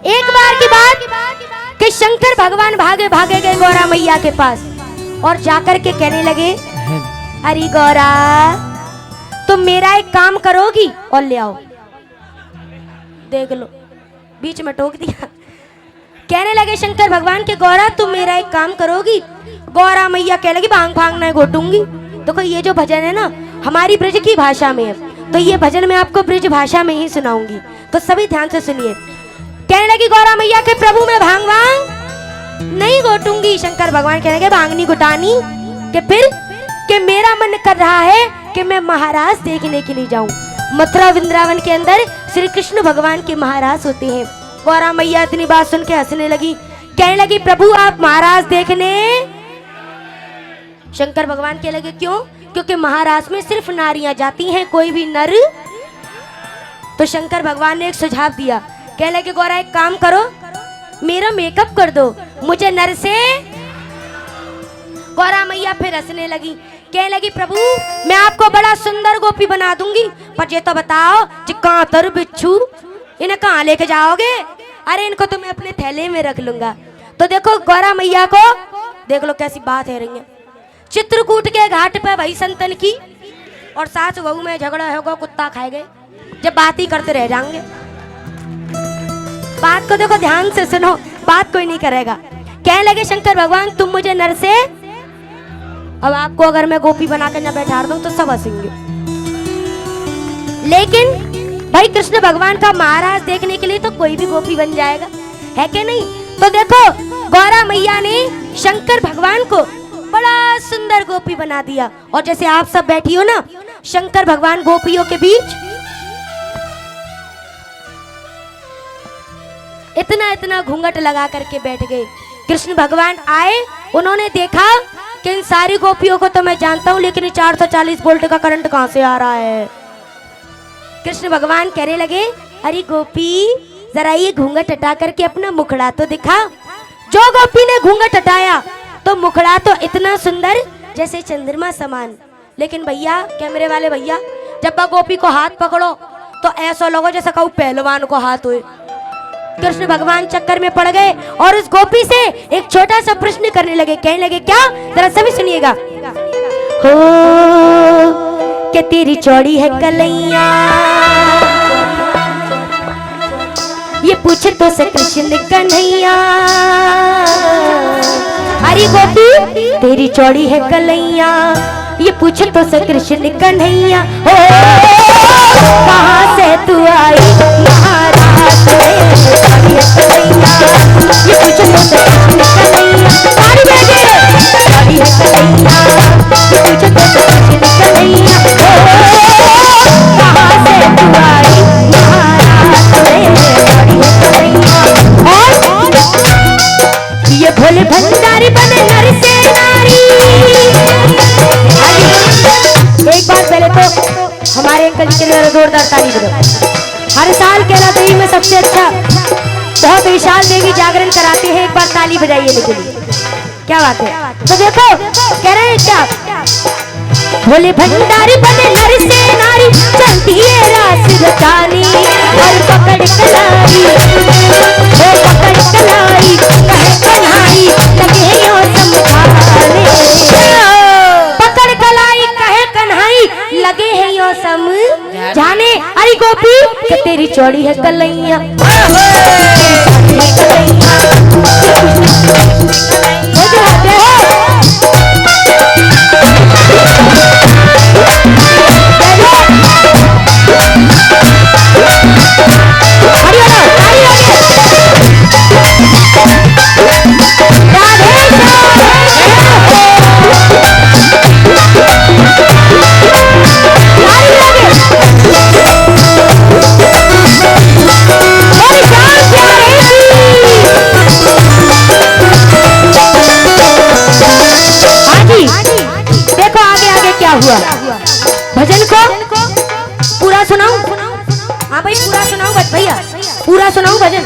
एक बार की बात कि शंकर भगवान भागे भागे गए गौरा मैया के पास और जाकर के कहने लगे, अरे गौरा तुम मेरा एक काम करोगी और ले आओ। देख लो बीच में टोक दिया। कहने लगे शंकर भगवान के, गौरा तुम मेरा एक काम करोगी। गौरा मैया कहने लगी, भांग भांग नहीं घोटूंगी। देखो ये जो भजन है ना हमारी ब्रज की भाषा में है, तो ये भजन मैं आपको ब्रज भाषा में ही सुनाऊंगी, तो सभी ध्यान से सुनिए। कहने लगी गौरा मैया के, प्रभु मैं भांग भांग नहीं घोटूंगी। शंकर भगवान कहने लगे, भांग नहीं घुटानी कि फिर कि मेरा मन कर रहा है कि मैं महाराज देखने के लिए जाऊं। मथुरा वृंदावन के अंदर श्री कृष्ण भगवान के महाराज होते हैं। गौरा मैया इतनी बात सुन के हंसने लगी, कहने लगी, प्रभु आप महाराज देखने। शंकर भगवान कहने लगे, क्यों? क्योंकि महाराज में सिर्फ नारियां जाती हैं, कोई भी नर। तो शंकर भगवान ने एक सुझाव दिया, कहने लगे गौरा एक काम करो, मेरा मेकअप कर दो, मुझे नर से। गौरा मैया फिर हंसने लगी, कहने लगी, प्रभु मैं आपको बड़ा सुंदर गोपी बना दूंगी, पर ये तो बताओ जी कांतर बिच्छू इन्हें कहाँ लेके जाओगे? अरे इनको तो मैं अपने थैले में रख लूंगा। तो देखो गौरा मैया को देख लो कैसी बात है रही है। चित्रकूट के घाट पे भाई संतन की और सास बहू में झगड़ा होगा, कुत्ता खाए गए, जब बात ही करते रह जाएंगे। बात को देखो ध्यान से सुनो, बात कोई नहीं करेगा। कहने लगे शंकर भगवान तुम मुझे नर से, अब आपको अगर मैं गोपी बना कर न बैठा दूं तो सब हंसेंगे, लेकिन भाई कृष्ण भगवान का महाराज देखने के लिए तो कोई भी गोपी बन जाएगा, है कि नहीं? तो देखो गौरा मैया ने शंकर भगवान को बड़ा सुंदर गोपी बना दिया। और जैसे आप सब बैठी हो ना, शंकर भगवान गोपियों के बीच इतना इतना घूंघट लगा करके बैठ गए। कृष्ण भगवान आए, उन्होंने देखा कि इन सारी गोपियों को तो मैं जानता हूं, लेकिन 440 वोल्ट का करंट कहां से आ रहा है? कृष्ण भगवान कहने लगे, अरे गोपी जरा ये घूंघट हटा करके अपना मुखड़ा तो दिखा। जो गोपी ने घूंघट हटाया तो मुखड़ा तो इतना सुंदर जैसे चंद्रमा समान। लेकिन भैया, कैमरे वाले भैया, जब गोपी को हाथ पकड़ो तो ऐसा लगो जैसे कहूं पहलवान को हाथ हुए। कृष्ण भगवान चक्कर में पड़ गए और उस गोपी से एक छोटा सा प्रश्न करने लगे। कहने लगे, क्या? जरा सभी सुनिएगा। हो कि तेरी चौड़ी है कलैया, ये पूछे तो से कृष्ण कन्हैया। अरे गोपी तेरी चौड़ी है कलैया, ये पूछे तो से कृष्ण कन्हैया। हो कहाँ से तू आई महाराज में, ये पूछे तो से कृष्ण कन्हैया। ताली बजे चौड़ी है कलैया, ये पूछे तो से कृष्ण कन्हैया। कहाँ से तू आई महाराज में, चौड़ी है कलैया। और ये भोले भंडारी बने नर से नारी। एक बार पहले तो हमारे अंकल जी के लिए जोरदार ताली बजाओ। हर साल केला देवी में सबसे अच्छा बहुत विशाल देवी जागरण कराते हैं, एक बार ताली बजाइए इनके लिए। क्या बात है? तो देखो कह रहे हैं क्या, भोले भंडारी बने नर से नारी, चलती है रास रचानी और पकड़ कलाई, ओ पकड़ कलाई कहे कन्हाई लगे यो समझाने। पकड़ कलाई कहे कन्हाई लगे है यो समझाने। अरे गोपी कि तेरी चौड़ी है कलैया, हुआ भजन को पूरा सुनाऊं? हाँ भाई पूरा सुनाऊं भैया, पूरा सुनाऊं भजन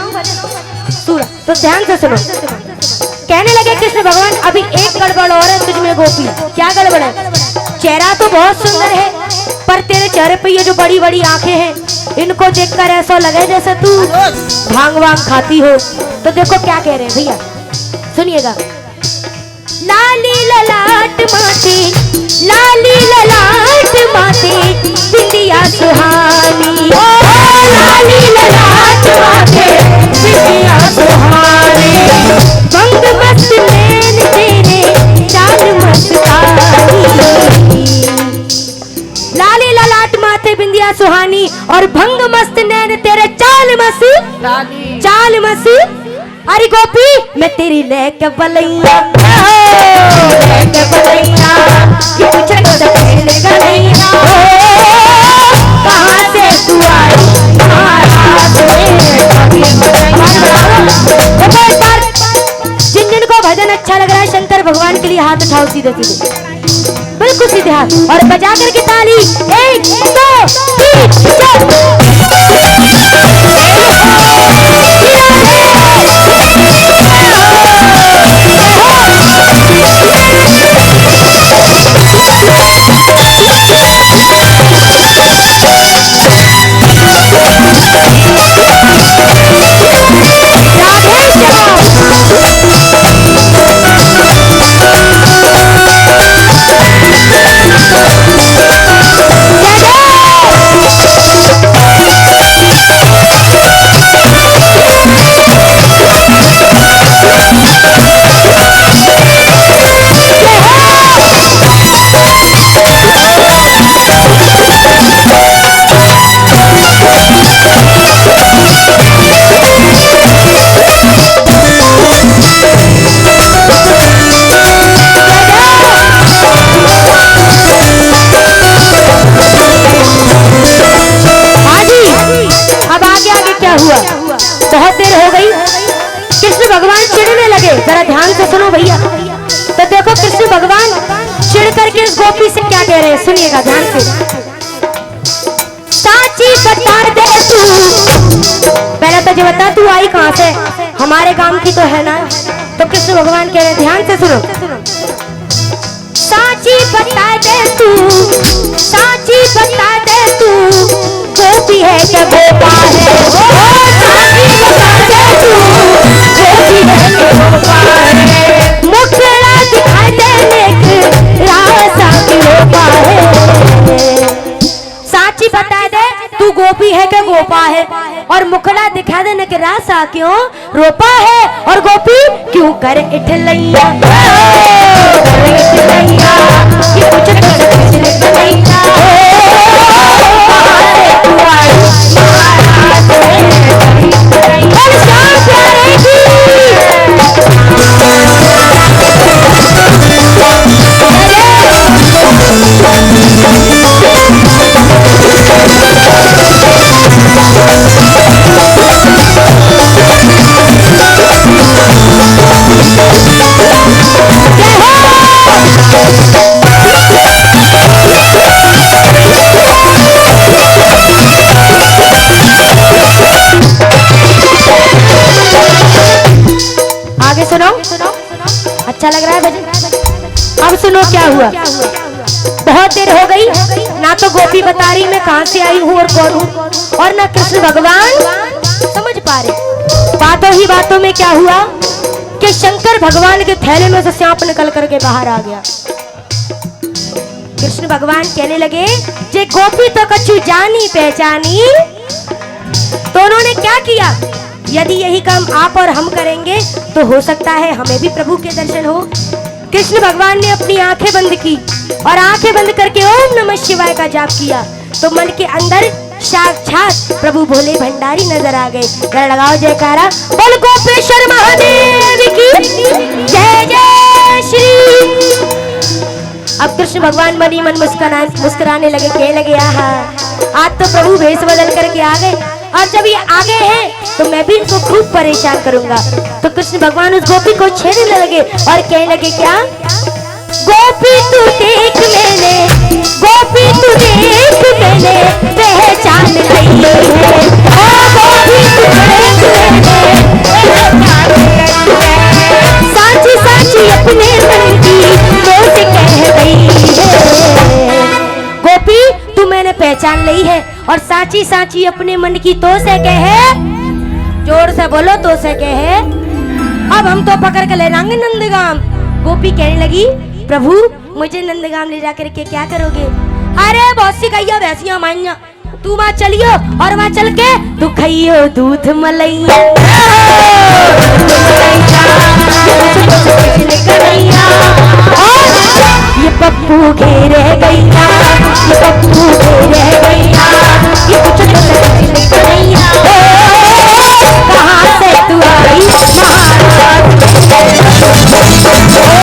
पूरा, तो ध्यान से सुनो। कहने लगे कृष्ण भगवान, अभी एक गड़बड़ और है तुझमें गोपी। क्या गड़बड़ है? चेहरा तो बहुत सुंदर है, पर तेरे चेहरे पे ये जो बड़ी बड़ी आंखें हैं इनको देखकर ऐसा लगे जैसे तू भांग वांग खाती हो। तो देखो क्या कह रहे हैं भैया, सुनिएगा। लाली ललाट माथे, लाली ललाट माथे बिंदिया सुहानी, ओ लाली ललाट माथे बिंदिया सुहानी, भंग मस्त नैन तेरे चाल मस्तानी। लाली ललाट माथे बिंदिया सुहानी और भंग मस्त नैन तेरे चाल मसी। अरे गोपी मैं तेरी लेके बलैया, लेके बलैया कि तुझे चलेगा नहीं, कहाँ से तू आई जिन जिन को भजन अच्छा लग रहा है शंकर भगवान के लिए हाथ उठाओ सीधे सीधे, बिल्कुल सीधे हाथ और बजा करके ताली। 1 2 3 4। बहुत देर हो गई, कृष्ण भगवान चिढ़ने लगे। जरा ध्यान से सुनो भैया। तो देखो कृष्ण भगवान चिढ़ करके इस गोपी से क्या कह रहे हैं, सुनिएगा ध्यान से। साची बता दे तू, पहले तो जो बता तू आई कहां से, हमारे गांव की तो है ना। तो कृष्ण भगवान कह रहे हैं, ध्यान से सुनो। साची बता दे तू, साची बता दे तू, गोपी है क्या गोपा है, साची बता दे तू, गोपी है क्या गोपा है, मुखड़ा दिखाई दे लेक रासा की गोपा है। साची बता दे तू गोपी है क्या गोपा है, और मुखड़ा दिखा देने के रासा क्यों रोपा है, और गोपी क्यों कर इठलैया, कि कुछ अच्छा लग रहा है भजन। अब सुनो क्या हुआ। बहुत देर हो गई, ना तो गोपी बता रही मैं कहां से आई हूँ और कौन हूँ, और ना कृष्ण भगवान समझ पा रहे। बातों ही बातों में क्या हुआ कि शंकर भगवान के थैले में से सांप निकल करके बाहर आ गया। कृष्ण भगवान कहने लगे, जे गोपी तो कछु जानी पहचानी। तो उन्होंने क्या किया, यदि यही काम आप और हम करेंगे तो हो सकता है हमें भी प्रभु के दर्शन हो। कृष्ण भगवान ने अपनी आंखें बंद की और आंखें बंद करके ओम नमः शिवाय का जाप किया, तो मन के अंदर साक्षात प्रभु भोले भंडारी नजर आ गए। जरा लगाओ जयकारा, बोल गोपेश्वर महादेव की जय जय श्री। अब कृष्ण भगवान मनी मन मुस्कुराने लगे, कहने लगे, आहा आज तो प्रभु भेष बदल करके आ गए, और जब ये आगे हैं तो मैं भी इनको खूब परेशान करूंगा। तो कृष्ण भगवान उस गोपी को छेड़ने लगे और कहने लगे, क्या गोपी तू देख मैंने, गोपी तू देख मैंने पहचान ली है, ओ गोपी तू देख मैंने साची साची अपने मन की मोट कह गई है। गोपी तू मैंने पहचान ली है और साची साची अपने मन की तो से कहे, जोर से बोलो तो से कहे, अब हम तो पकड़ के ले जाएंगे नंदगाम। गोपी कहने लगी प्रभु मुझे नंदगाम ले जाकर के क्या करोगे? अरे बहुत सी कहियो वैसिया माइया, तू वहाँ चलियो और वहाँ चल के तू खाइयो दूध मलैया।